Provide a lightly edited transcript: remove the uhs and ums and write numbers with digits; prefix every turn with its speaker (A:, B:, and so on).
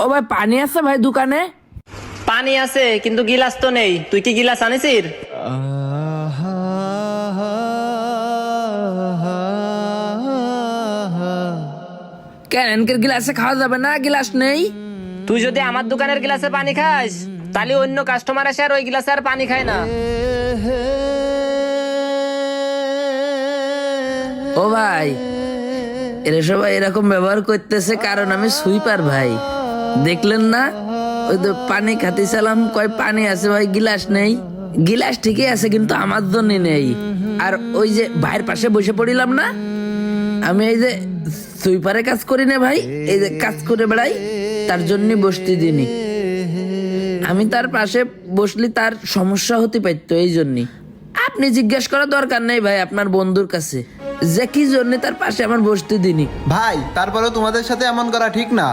A: ও ভাই পানি আছে ভাই দোকানে?
B: পানি আছে কিন্তু গিলাস তো নেই। তুই কি গিলাস আনিসির?
A: কেন এনকের গিলাসে খাওয়া যাবে না? গিলাস নেই?
B: তুই যদি আমার দোকানের গিলাসে পানি খাস তাহলে অন্য কাস্টমার আসে আর ওই গিলাসে আর পানি খায় না।
A: ও ভাই, এরা সবাই এরকম ব্যবহার করতেছে কারণ আমি সুইপার ভাই। দেখলেন না? ওই তো পানি খাইতেছিলাম, কয় পানি আছে ভাই, গিলাস নেই। গিলাস ঠিকই আছে কিন্তু আমার জন্য নেই। আর ওই যে ভাইয়ের পাশে বসে পড়িলাম না, আমি এই যে সুইপারে কাজ করি না ভাই, এই যে কাজ করে বেড়াই, তার জন্য বসতে দিনি। আমি তার পাশে বসলি তার সমস্যা হতে পারতো, এই জন্যই। আপনি জিজ্ঞেস করার দরকার নেই ভাই আপনার বন্ধুর কাছে যে কি জন্য তার পাশে আমার বসতে দিনি।
C: ভাই তারপরেও তোমাদের সাথে এমন করা ঠিক না।